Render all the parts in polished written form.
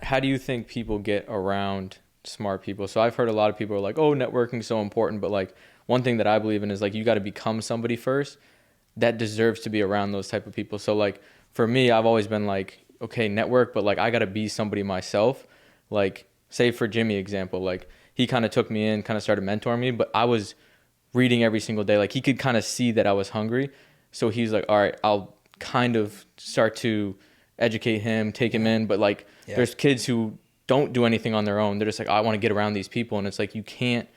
how do you think people get around smart people? So I've heard a lot of people are like, oh, networking is so important, but like one thing that I believe in is like you got to become somebody first that deserves to be around those type of people. So like for me, I've always been like, okay, network, but like I got to be somebody myself. Like say for Jimmy example, like he kind of took me in, kind of started mentoring me, but I was reading every single day. Like he could kind of see that I was hungry. So he's like, all right, I'll kind of start to educate him, take him in. But like there's kids who don't do anything on their own. They're just like, I want to get around these people. And it's like, you can't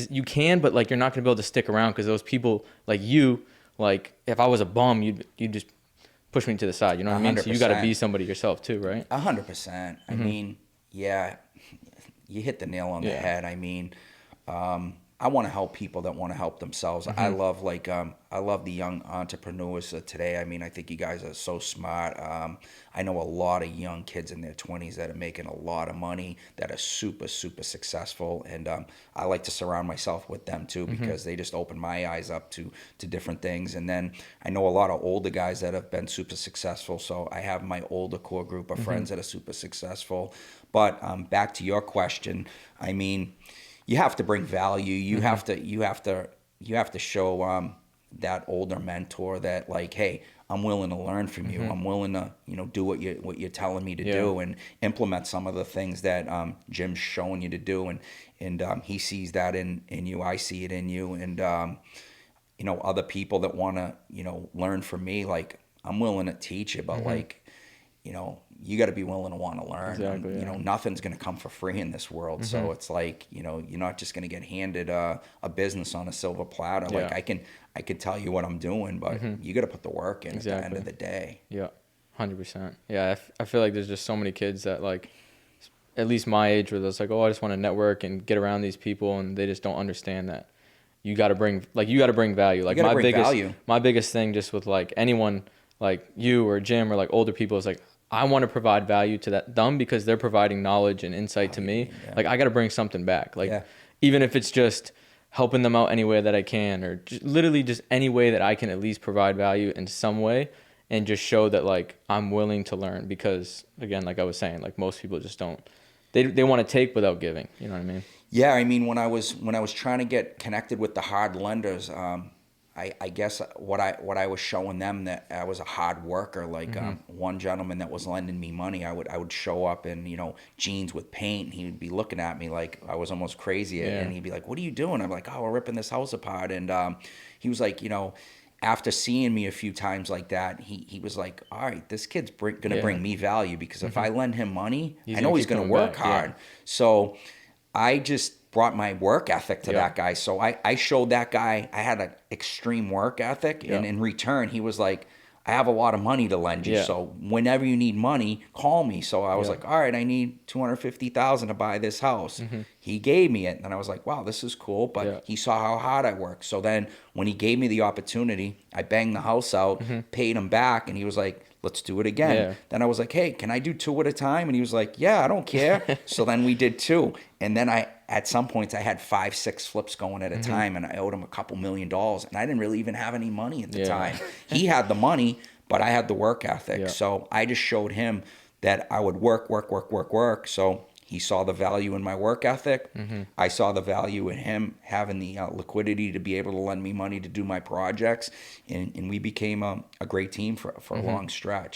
you can, but like you're not going to be able to stick around because those people like you, like if I was a bum, you'd just push me to the side. You know what I mean? So you got to be somebody yourself too, right? 100%. I mean, yeah, you hit the nail on the head. I mean, I want to help people that want to help themselves. I love I love the young entrepreneurs today. I mean, I think you guys are so smart. I know a lot of young kids in their 20s that are making a lot of money, that are super, super successful. And I like to surround myself with them too, because they just open my eyes up to different things. And then I know a lot of older guys that have been super successful. So I have my older core group of friends that are super successful. But back to your question, I mean, you have to bring value. You have to show that older mentor that like, hey, I'm willing to learn from you. I'm willing to do what you're telling me to do, and implement some of the things that Jim's showing you to do, and he sees that in you. I see it in you, and other people that want to learn from me. Like I'm willing to teach you, but like you got to be willing to want to learn. Exactly, Nothing's going to come for free in this world. So it's like, you're not just going to get handed a business on a silver platter. Like I can tell you what I'm doing, but you got to put the work in at the end of the day. Yeah. 100%. Yeah. I feel like there's just so many kids that like, at least my age, where it's like, oh, I just want to network and get around these people. And they just don't understand that you got to bring value. Like my biggest thing just with like anyone like you or Jim or like older people is like, I want to provide value to them because they're providing knowledge and insight to me. Yeah. Like I got to bring something back. Like even if it's just helping them out any way that I can, or literally just any way that I can at least provide value in some way, and just show that like I'm willing to learn. Because again, like I was saying, like most people just don't. They want to take without giving. You know what I mean? Yeah, I mean when I was trying to get connected with the hard lenders, I guess what I was showing them that I was a hard worker. Like one gentleman that was lending me money, I would show up in jeans with paint, and he would be looking at me like I was almost crazy, and he'd be like, "What are you doing?" I'm like, "Oh, we're ripping this house apart." And he was like, after seeing me a few times like that, he was like, all right, this kid's gonna bring me value, because if I lend him money, I know he's gonna work hard. So I just brought my work ethic to that guy. So I showed that guy I had an extreme work ethic, and in return, he was like, I have a lot of money to lend you. So whenever you need money, call me. So I was like, all right, I need $250,000 to buy this house. He gave me it, and I was like, wow, this is cool. But he saw how hard I worked. So then when he gave me the opportunity, I banged the house out, paid him back, and he was like, let's do it again. Then I was like, hey, can I do 2 at a time? And he was like, yeah, I don't care. So then we did 2. And then at some points I had 5, 6 flips going at a time, and I owed him a couple $1 million, and I didn't really even have any money at the time. He had the money, but I had the work ethic. So I just showed him that I would work. So he saw the value in my work ethic. I saw the value in him having the liquidity to be able to lend me money to do my projects. And we became a great team for a long stretch.